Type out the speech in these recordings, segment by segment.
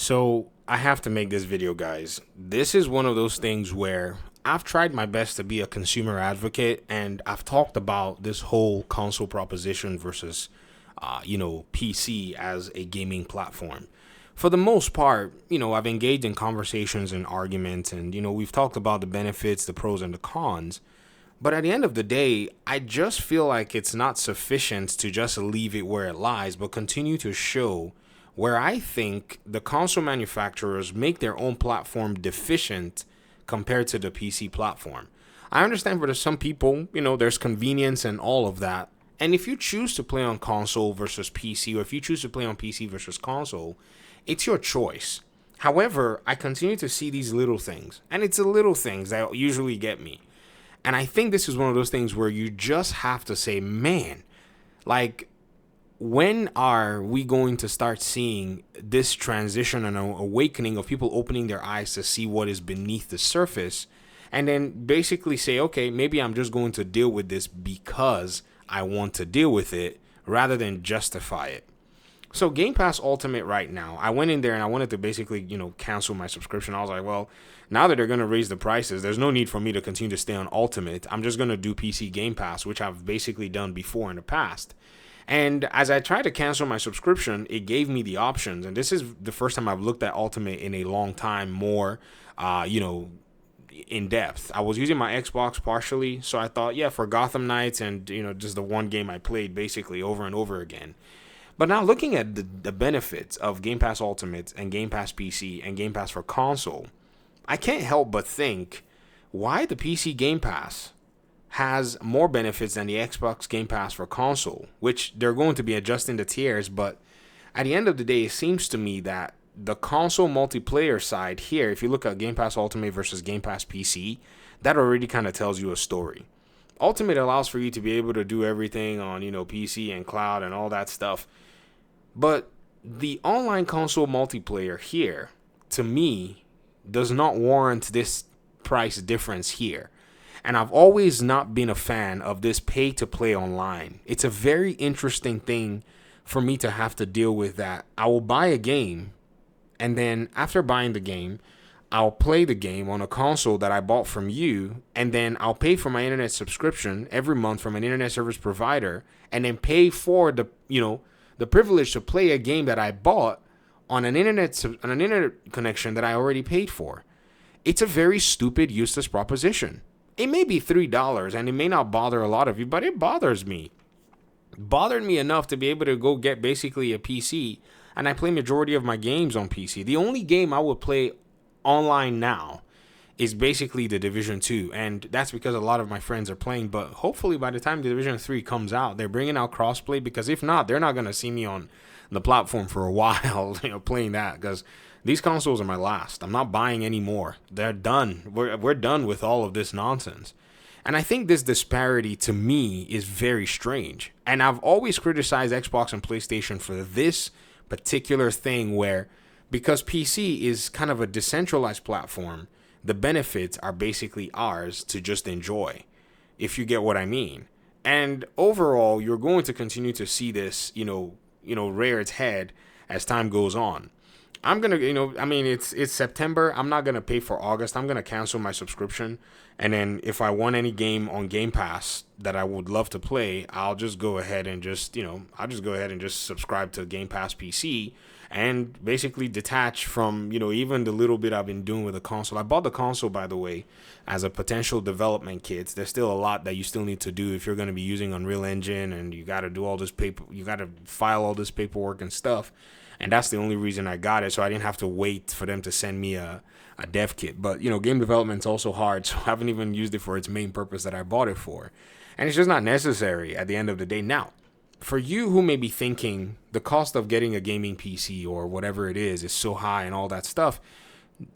So I have to make this video, guys. This is one of those things where I've tried my best to be a consumer advocate, and I've talked about this whole console proposition versus, PC as a gaming platform. For the most part, I've engaged in conversations and arguments, and we've talked about the benefits, the pros, and the cons. But at the end of the day, I just feel like it's not sufficient to just leave it where it lies, but continue to show where I think the console manufacturers make their own platform deficient compared to the PC platform. I understand for some people, there's convenience and all of that. And if you choose to play on console versus PC, or if you choose to play on PC versus console, it's your choice. However, I continue to see these little things, and it's the little things that usually get me. And I think this is one of those things where you just have to say, man, like, when are we going to start seeing this transition and awakening of people opening their eyes to see what is beneath the surface, and then basically say, okay, maybe I'm just going to deal with this because I want to deal with it rather than justify it. So Game Pass Ultimate right now, I went in there and I wanted to basically, cancel my subscription. I was like, well, now that they're going to raise the prices, there's no need for me to continue to stay on Ultimate. I'm just going to do PC Game Pass, which I've basically done before in the past. And as I tried to cancel my subscription, it gave me the options. And this is the first time I've looked at Ultimate in a long time more, in depth. I was using my Xbox partially, so I thought, yeah, for Gotham Knights and, just the one game I played basically over and over again. But now looking at the benefits of Game Pass Ultimate and Game Pass PC and Game Pass for console, I can't help but think why the PC Game Pass has more benefits than the Xbox Game Pass for console, which they're going to be adjusting the tiers. But at the end of the day, it seems to me that the console multiplayer side here, if you look at Game Pass Ultimate versus Game Pass PC, that already kind of tells you a story. Ultimate allows for you to be able to do everything on, PC and cloud and all that stuff. But the online console multiplayer here, to me, does not warrant this price difference here. And I've always not been a fan of this pay to play online. It's a very interesting thing for me to have to deal with that. I will buy a game, and then after buying the game, I'll play the game on a console that I bought from you, and then I'll pay for my internet subscription every month from an internet service provider, and then pay for the privilege to play a game that I bought on an internet connection that I already paid for. It's a very stupid, useless proposition. It may be $3 and it may not bother a lot of you, but it bothers me. It bothered me enough to be able to go get basically a PC, and I play majority of my games on PC. The only game I would play online now is basically the Division 2, and that's because a lot of my friends are playing. But hopefully by the time the Division 3 comes out, they're bringing out crossplay, because if not, they're not going to see me on the platform for a while, playing that, because these consoles are my last. I'm not buying any more. They're done. We're done with all of this nonsense. And I think this disparity to me is very strange. And I've always criticized Xbox and PlayStation for this particular thing where, because PC is kind of a decentralized platform, the benefits are basically ours to just enjoy, if you get what I mean. And overall, you're going to continue to see this, rear its head as time goes on. I'm going to, it's September. I'm not going to pay for August. I'm going to cancel my subscription. And then if I want any game on Game Pass that I would love to play, I'll just go ahead and just subscribe to Game Pass PC and basically detach from, even the little bit I've been doing with the console. I bought the console, by the way, as a potential development kit. There's still a lot that you still need to do if you're going to be using Unreal Engine, and you got to do all this you got to file all this paperwork and stuff. And that's the only reason I got it, so I didn't have to wait for them to send me a dev kit. But, game development's also hard, so I haven't even used it for its main purpose that I bought it for. And it's just not necessary at the end of the day. Now, for you who may be thinking the cost of getting a gaming PC or whatever it is so high and all that stuff,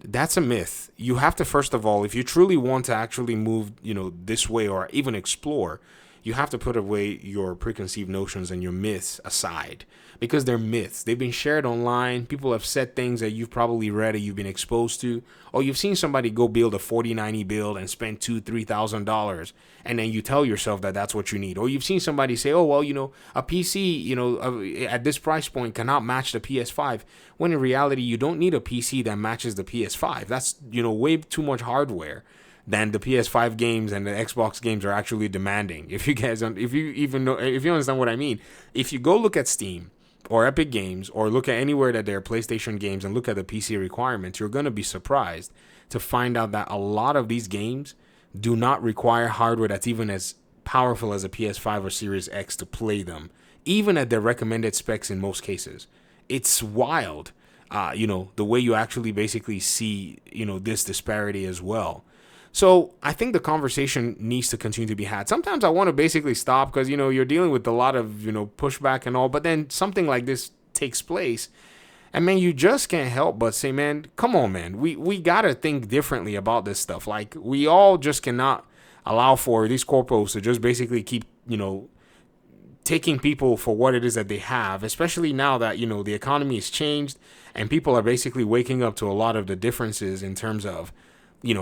that's a myth. You have to, first of all, if you truly want to actually move, this way or even explore, you have to put away your preconceived notions and your myths aside, because they're myths. They've been shared online. People have said things that you've probably read or you've been exposed to, or you've seen somebody go build a 4090 build and spend $2,000-$3,000, and then you tell yourself that that's what you need. Or you've seen somebody say, oh, well, a PC, at this price point cannot match the PS5, when in reality, you don't need a PC that matches the PS5. That's, way too much hardware than the PS5 games and the Xbox games are actually demanding. If you understand what I mean. If you go look at Steam or Epic Games, or look at anywhere that there are PlayStation games and look at the PC requirements, you're going to be surprised to find out that a lot of these games do not require hardware that's even as powerful as a PS5 or Series X to play them, even at their recommended specs in most cases. It's wild, the way you actually basically see, this disparity as well. So I think the conversation needs to continue to be had. Sometimes I want to basically stop because, you're dealing with a lot of, pushback and all. But then something like this takes place. And, man, you just can't help but say, man, come on, man. We got to think differently about this stuff. Like, we all just cannot allow for these corpos to just basically keep, taking people for what it is that they have, especially now that, the economy has changed and people are basically waking up to a lot of the differences in terms of,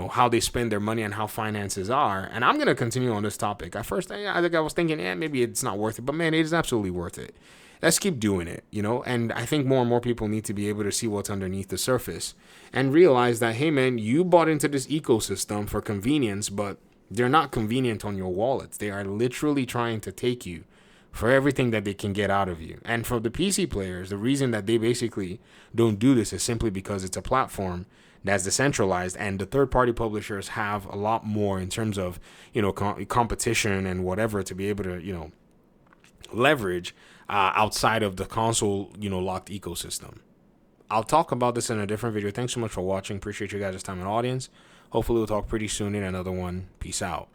how they spend their money and how finances are. And I'm going to continue on this topic. At first, I think I was thinking, maybe it's not worth it. But, man, it is absolutely worth it. Let's keep doing it, And I think more and more people need to be able to see what's underneath the surface and realize that, hey, man, you bought into this ecosystem for convenience, but they're not convenient on your wallets. They are literally trying to take you for everything that they can get out of you. And for the PC players, the reason that they basically don't do this is simply because it's a platform that's decentralized, and the third-party publishers have a lot more in terms of, competition and whatever to be able to, leverage outside of the console, locked ecosystem. I'll talk about this in a different video. Thanks so much for watching. Appreciate you guys' time and audience. Hopefully we'll talk pretty soon in another one. Peace out.